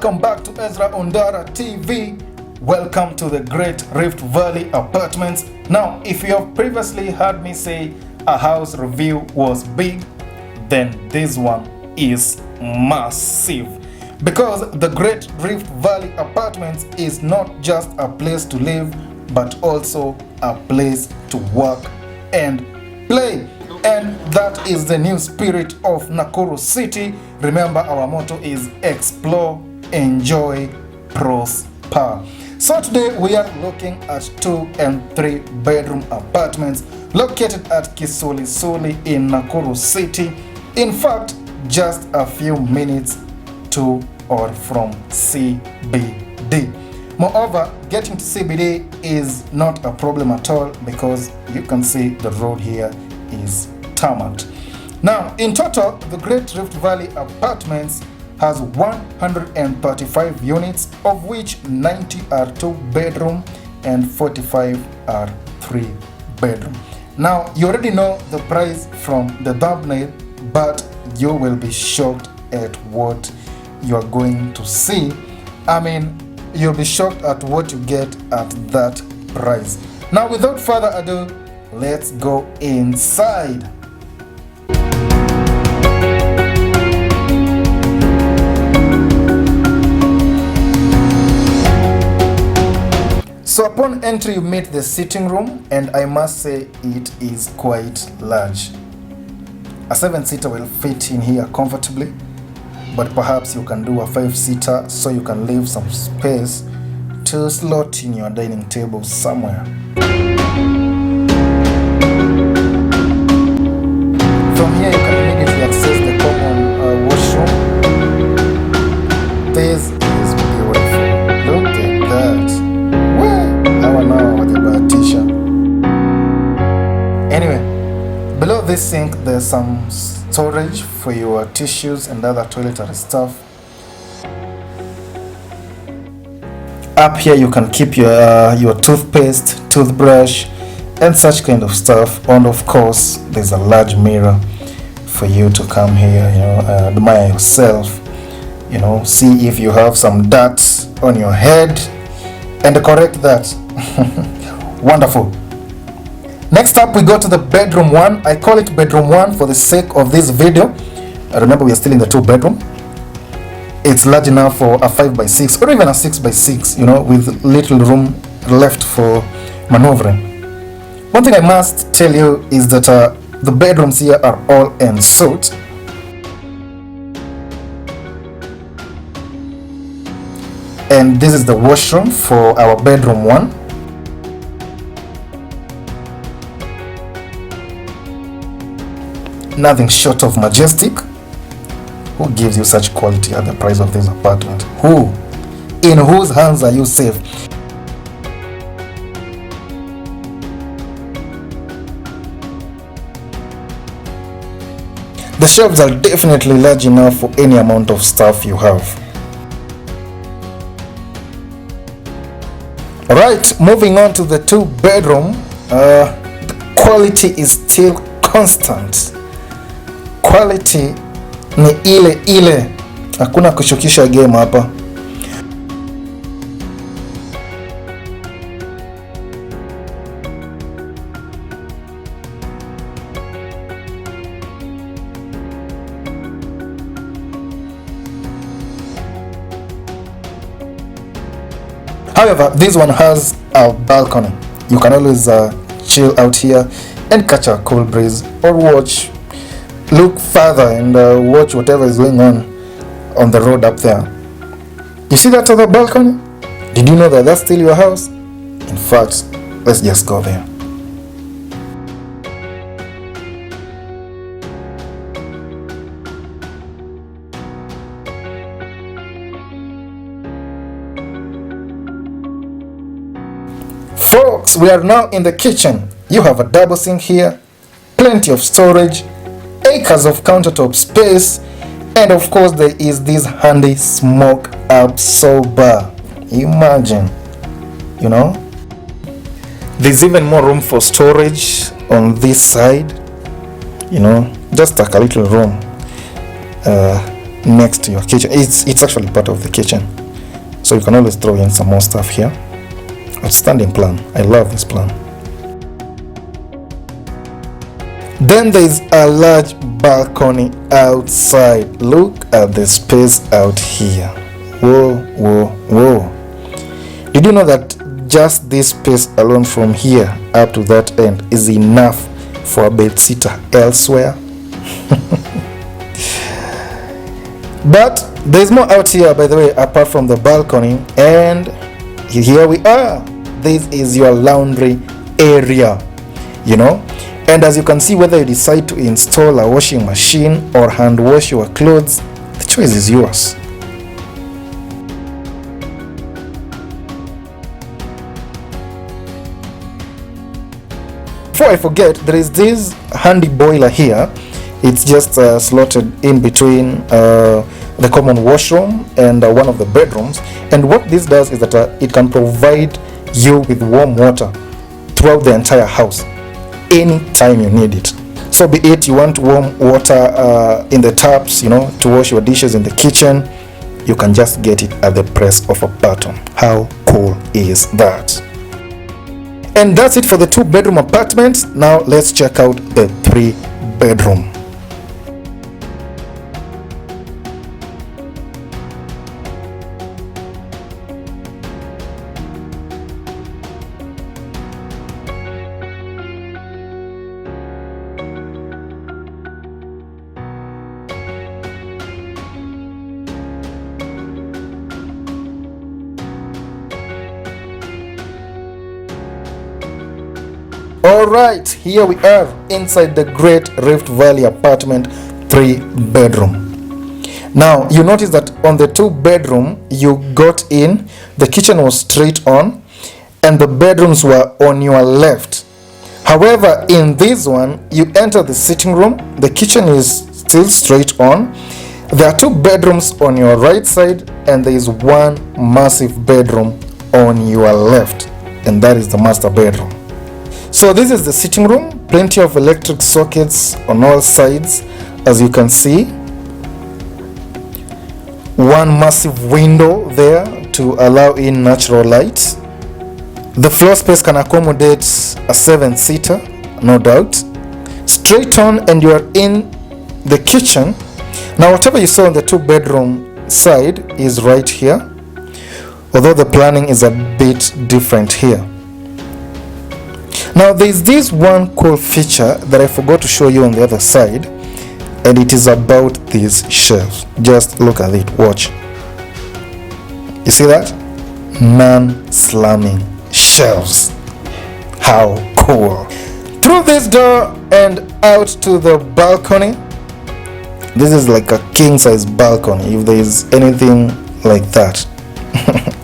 welcome back to Ezra Ondara TV. Welcome to the Great Rift Valley Apartments. Now, if you have previously heard me say a house review was big, then this one is massive. Because the Great Rift Valley Apartments is not just a place to live, but also a place to work and play. And that is the new spirit of Nakuru City. Remember, our motto is explore, enjoy, prosper. So today we are looking at 2 and 3 bedroom apartments located at Kisulisuli in Nakuru City. In fact, just a few minutes to or from CBD. Moreover, getting to CBD is not a problem at all because you can see the road here is tarmacked. Now, in total, the Great Rift Valley Apartments has 135 units, of which 90 are 2 bedroom and 45 are 3 bedroom. Now, you already know the price from the thumbnail, but you will be shocked at what you are going to see. I mean, you'll be shocked at what you get at that price. Now, without further ado, let's go inside. So upon entry, you meet the sitting room, and I must say it is quite large. A 7-seater will fit in here comfortably, but perhaps you can do a 5-seater so you can leave some space to slot in your dining table somewhere. From here you can immediately access the common washroom. This is beautiful. Look at that. Anyway, below this sink there's some storage for your tissues and other toiletry stuff. Up here you can keep your toothpaste, toothbrush and such kind of stuff. And of course there's a large mirror for you to come here, admire yourself, see if you have some dirt on your head and correct that. Wonderful. Next up we go to the bedroom 1. I call it bedroom 1 for the sake of this video. Remember, we are still in the 2 bedroom. It's large enough for a 5x6 or even a 6x6, with little room left for maneuvering. One thing I must tell you is that the bedrooms here are all ensuite. And this is the washroom for our bedroom 1. Nothing short of majestic. Who gives you such quality at the price of this apartment? Who? In whose hands are you safe? The shelves are definitely large enough for any amount of stuff you have. Alright, moving on to the 2 bedroom. The quality is still constant. Quality ni ile ile, hakuna kushukisha game hapa. However, this one has a balcony. You can always chill out here and catch a cool breeze or look further and watch whatever is going on the road up there. You see that other balcony? Did you know that that's still your house? In fact, let's just go there. Folks, we are now in the kitchen. You have a double sink here, plenty of storage, acres of countertop space, and of course there is this handy smoke absorber. Imagine, there's even more room for storage on this side, just like a little room. next to your kitchen. It's actually part of the kitchen, so you can always throw in some more stuff here. Outstanding plan. I love this plan. Then there is a large balcony outside. Look at the space out here. Whoa, whoa, whoa. Did you know that just this space alone from here up to that end is enough for a bedsitter elsewhere? But there's more out here, by the way, apart from the balcony. And here we are. This is your laundry area, you know. And as you can see, whether you decide to install a washing machine or hand wash your clothes, the choice is yours. Before I forget, there is this handy boiler here. It's just slotted in between the common washroom and one of the bedrooms. And what this does is that it can provide you with warm water throughout the entire house anytime you need it. So be it you want warm water in the taps, you know, to wash your dishes in the kitchen, you can just get it at the press of a button. How cool is that? And that's it for the 2-bedroom apartments. Now let's check out the 3-bedroom. Alright, here we are inside the Great Rift Valley apartment 3-bedroom. Now you notice that on the 2-bedroom you got in, the kitchen was straight on and the bedrooms were on your left. However, in this one you enter the sitting room, the kitchen is still straight on. There are 2 bedrooms on your right side and there is one massive bedroom on your left, and that is the master bedroom. So this is the sitting room, plenty of electric sockets on all sides, as you can see. One massive window there to allow in natural light. The floor space can accommodate a 7-seater, no doubt. Straight on and you are in the kitchen. Now whatever you saw on the 2-bedroom side is right here, although the planning is a bit different here. Now there's this one cool feature that I forgot to show you on the other side, and it is about these shelves. Just look at it, watch. You see that? Non-slamming shelves. How cool. Through this door and out to the balcony. This is like a king-size balcony, if there is anything like that.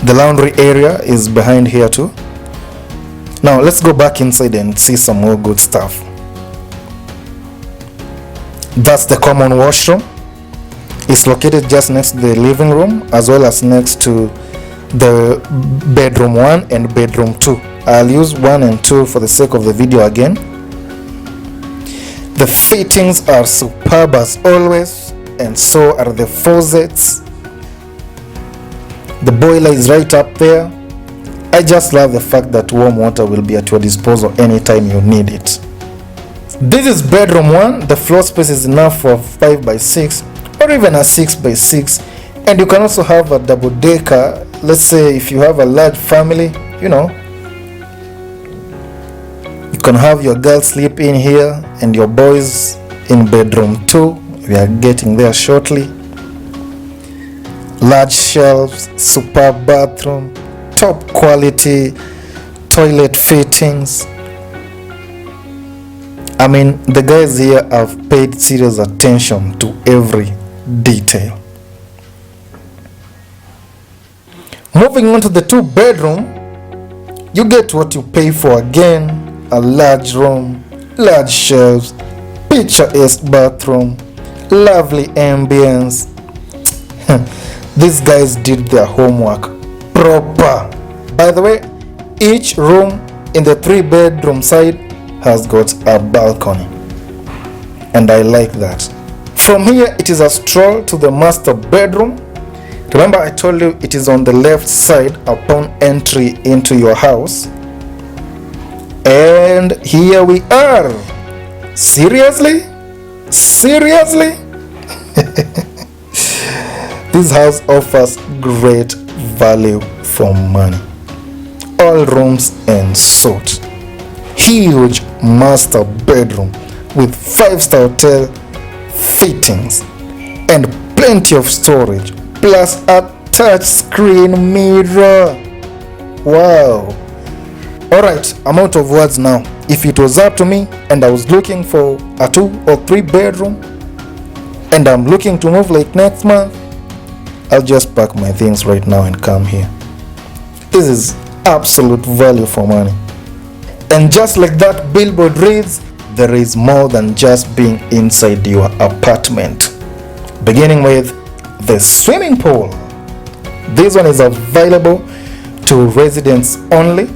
The laundry area is behind here too. Now let's go back inside and see some more good stuff. That's the common washroom. It's located just next to the living room as well as next to the bedroom 1 and bedroom 2. I'll use 1 and 2 for the sake of the video again. The fittings are superb as always, and so are the faucets. The boiler is right up there. I just love the fact that warm water will be at your disposal anytime you need it. This is bedroom 1. The floor space is enough for 5x6 or even a 6x6, and you can also have a double decker. Let's say if you have a large family, you know, you can have your girls sleep in here and your boys in bedroom 2. We are getting there shortly. Large shelves, superb bathroom, top quality toilet fittings. I mean, the guys here have paid serious attention to every detail. Moving on to the 2-bedroom, you get what you pay for again. A large room, large shelves, picturesque bathroom, lovely ambience. These guys did their homework proper. By the way, each room in the 3-bedroom side has got a balcony, and I like that. From here, it is a stroll to the master bedroom. Remember, I told you it is on the left side upon entry into your house. And here we are. Seriously? Seriously? This house offers great value for money. All rooms ensuite. Huge master bedroom with 5-star hotel fittings and plenty of storage, plus a touch screen mirror. Wow. Alright, I'm out of words now. If it was up to me and I was looking for a 2 or 3 bedroom and I'm looking to move like next month, I'll just pack my things right now and come here. This is absolute value for money. And just like that billboard reads, there is more than just being inside your apartment. Beginning with the swimming pool. This one is available to residents only.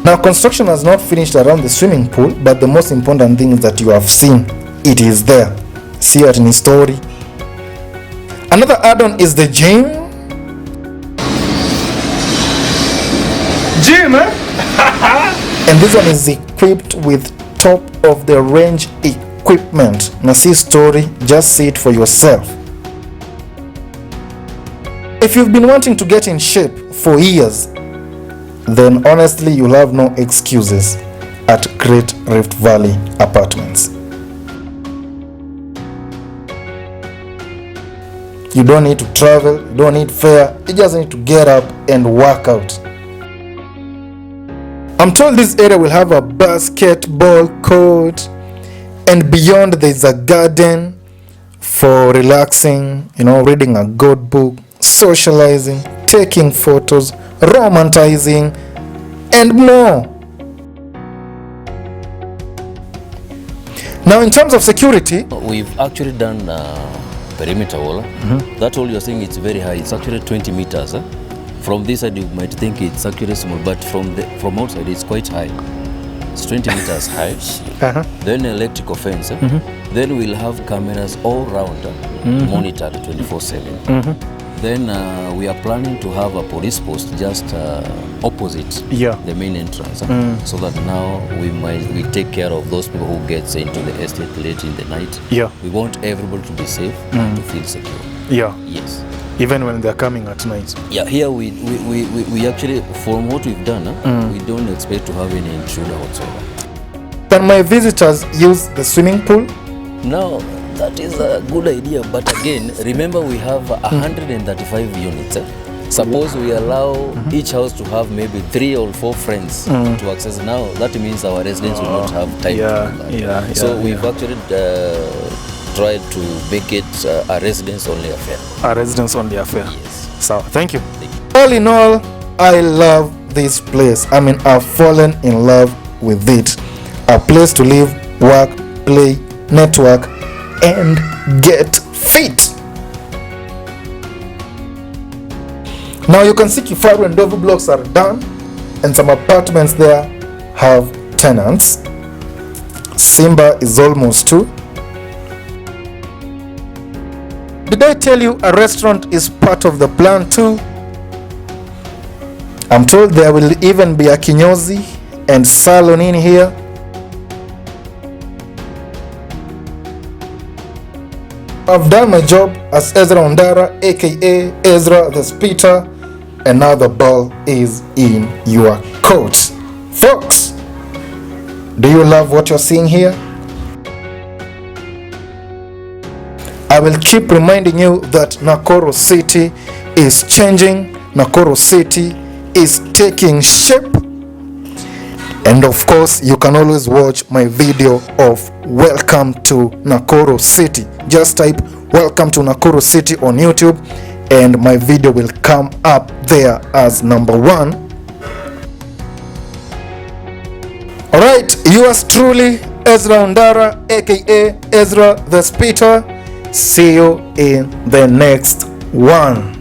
Now, construction has not finished around the swimming pool, but the most important thing is that you have seen it is there. See it in his story. Another add-on is the gym. Gym, eh? And this one is equipped with top of the range equipment. Now see story, just see it for yourself. If you've been wanting to get in shape for years, then honestly you'll have no excuses at Great Rift Valley Apartments. You don't need to travel, you don't need fare, you just need to get up and work out. I'm told this area will have a basketball court, and beyond there's a garden for relaxing, reading a good book, socializing, taking photos, romanticizing, and more. Now, in terms of security, we've actually done perimeter wall. That wall you're saying it's very high. It's actually 20 meters. From this side you might think it's actually small, but from outside it's quite high. It's 20 meters high. Then electrical fence. Then we'll have cameras all around, monitored 24/7. Then we are planning to have a police post just opposite the main entrance, so that now we take care of those people who gets into the estate late in the night. We want everybody to be safe and to feel secure. Yes. Even when they're coming at night. Here we actually, from what we've done, we don't expect to have any intruder whatsoever. Can my visitors use the swimming pool? No, that is a good idea, but again, remember we have 135 units. Suppose we allow each house to have maybe 3 or 4 friends to access. Now that means our residents will not have time to do that. So we've actually tried to make it a residence-only affair. A residence-only affair. Yes. So, thank you. All in all, I love this place. I mean, I've fallen in love with it. A place to live, work, play, network, and get fit. Now you can see Kifaru and Dovu blocks are done, and some apartments there have tenants. Simba is almost too. Did I tell you a restaurant is part of the plan too? I'm told there will even be a kinyozi and salon in here. I've done my job as Ezra Ondara, aka Ezra the Spitter, and now the ball is in your court. Folks, do you love what you're seeing here? I will keep reminding you that Nakuru City is changing, Nakuru City is taking shape, and of course you can always watch my video of Welcome to Nakuru City. Just type Welcome to Nakuru City on YouTube and my video will come up there as number 1. Alright, yours truly, Ezra Ondara, aka Ezra the Spitter. See you in the next one.